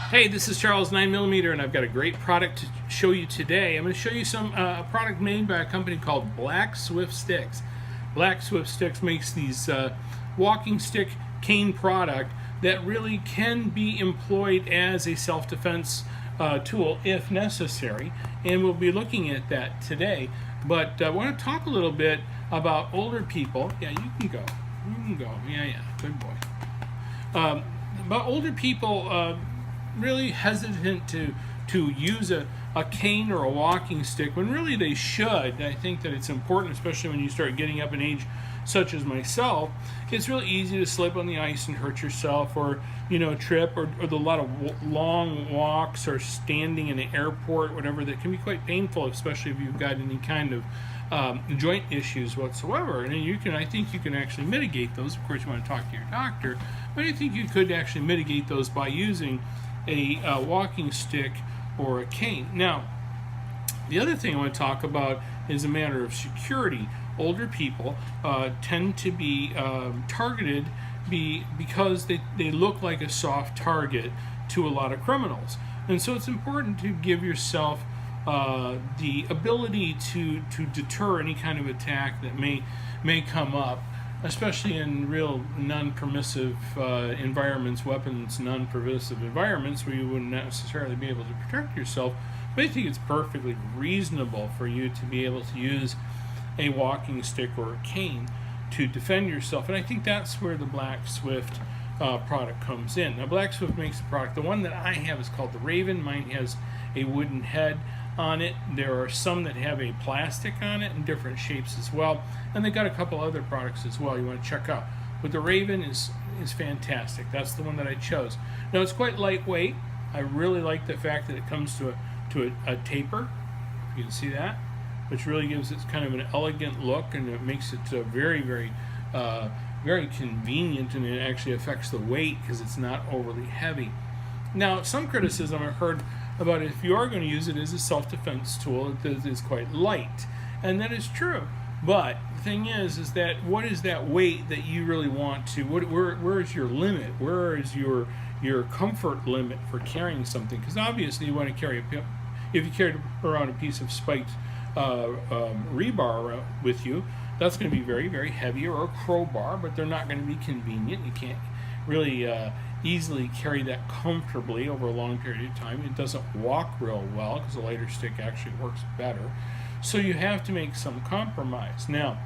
Hey, this is Charles 9mm, and I've got a great product to show you today. I'm going to show you a product made by a company called Blackswift Sticks. Blackswift Sticks makes these walking stick cane product that really can be employed as a self-defense tool if necessary, and we'll be looking at that today. But I want to talk a little bit about older people. Yeah, you can go. You can go. Yeah, good boy. About older people really hesitant to use a cane or a walking stick when really they should. I think that it's important, especially when you start getting up in age such as myself. It's really easy to slip on the ice and hurt yourself, or trip, or the lot of long walks or standing in an airport, whatever, that can be quite painful, especially if you've got any kind of joint issues whatsoever. And I think you can actually mitigate those. Of course, you want to talk to your doctor, but I think you could actually mitigate those by using a walking stick or a cane. Now, the other thing I want to talk about is a matter of security. Older people tend to be targeted because they look like a soft target to a lot of criminals. And so it's important to give yourself the ability to deter any kind of attack that may come up, especially in real non-permissive environments, weapons non-permissive environments where you wouldn't necessarily be able to protect yourself. But I think it's perfectly reasonable for you to be able to use a walking stick or a cane to defend yourself. And I think that's where the Blackswift product comes in. Now, Blackswift makes a product. The one that I have is called the Raven. Mine has a wooden head on it. There are some that have a plastic on it in different shapes as well, and they got a couple other products as well you want to check out. But the Raven is fantastic. That's the one that I chose. Now, it's quite lightweight. I really like the fact that it comes to a taper. You can see that, which really gives it kind of an elegant look, and it makes it very, very very convenient, and it actually affects the weight because it's not overly heavy. Now, some criticism I've heard about if you are going to use it as a self-defense tool, it is quite light, and that is true. But the thing is that what is that weight that you really want to? Where is your limit? Where is your comfort limit for carrying something? Because obviously you want to carry if you carry around a piece of spiked rebar with you, that's going to be very, very heavy, or a crowbar, but they're not going to be convenient. You can't really easily carry that comfortably over a long period of time. It doesn't walk real well because a lighter stick actually works better. So you have to make some compromise. Now,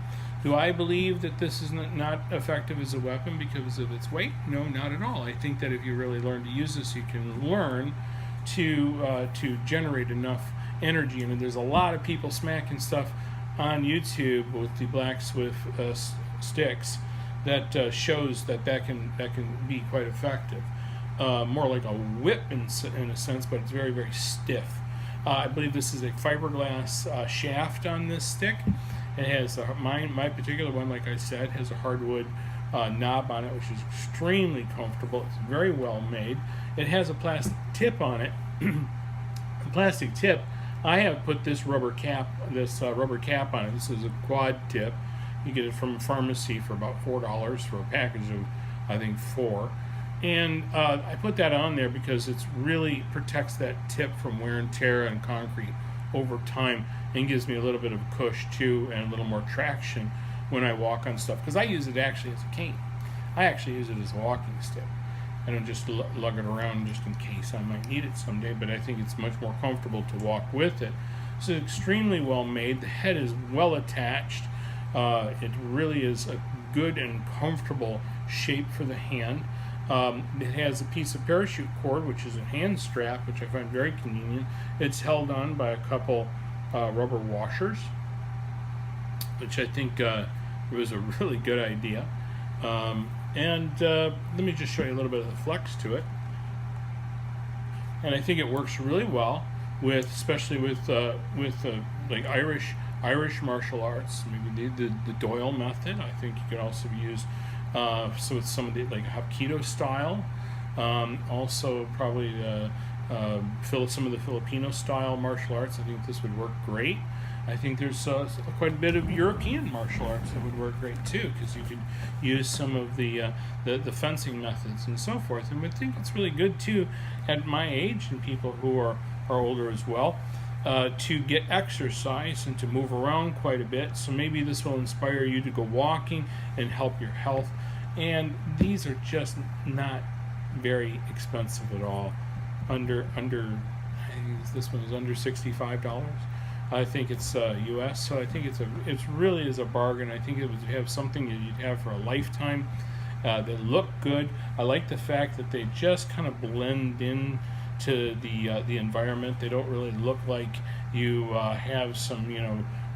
do I believe that this is not effective as a weapon because of its weight? No, not at all. I think that if you really learn to use this, you can learn to generate enough energy. And there's a lot of people smacking stuff on YouTube with the Blackswift sticks that shows that can be quite effective. More like a whip in a sense, but it's very, very stiff. I believe this is a fiberglass shaft on this stick. It has my particular one, like I said, has a hardwood knob on it, which is extremely comfortable. It's very well made. It has a plastic tip on it. The plastic tip, I have put this rubber cap on it. This is a quad tip. You get it from a pharmacy for about $4 for a package of, I think, 4. And I put that on there because it really protects that tip from wear and tear on concrete over time, and gives me a little bit of a cush too, and a little more traction when I walk on stuff. Because I use it actually as a cane. I actually use it as a walking stick. I don't just lug it around just in case I might need it someday, but I think it's much more comfortable to walk with it. It's extremely well made. The head is well attached. It really is a good and comfortable shape for the hand. It has a piece of parachute cord, which is a hand strap, which I find very convenient. It's held on by a couple rubber washers, which I think was a really good idea. Let me just show you a little bit of the flex to it. And I think it works really well especially with like Irish martial arts, maybe the Doyle method. I think you can also use so with some of the like Hapkido style, also probably some of the Filipino style martial arts. I think this would work great. I think there's quite a bit of European martial arts that would work great too, because you could use some of the fencing methods and so forth. And I think it's really good too, at my age and people who are older as well, to get exercise and to move around quite a bit. So maybe this will inspire you to go walking and help your health. And these are just not very expensive at all. I think this one is under $65. I think it's U.S., so I think it's really is a bargain. I think it would have something that you'd have for a lifetime. They look good. I like the fact that they just kind of blend in to the environment. They don't really look like you have some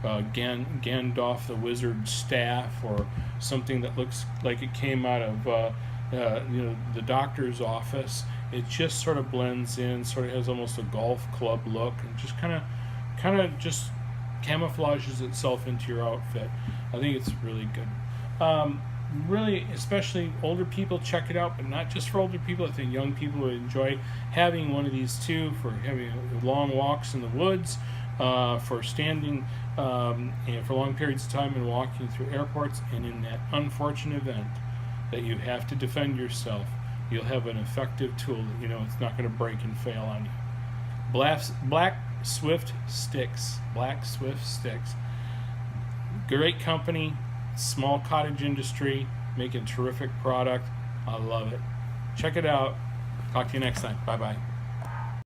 Gandalf the wizard staff or something that looks like it came out of the doctor's office. It just sort of blends in, sort of has almost a golf club look, and just kind of just camouflages itself into your outfit. I think it's really good. Really, especially older people, check it out, but not just for older people. I think young people would enjoy having one of these too, for having long walks in the woods, for standing and for long periods of time and walking through airports. And in that unfortunate event that you have to defend yourself, you'll have an effective tool that it's not going to break and fail on you. Blackswift sticks. Blackswift sticks. Great company, small cottage industry, making terrific product. I love it. Check it out. Talk to you next time. Bye-bye.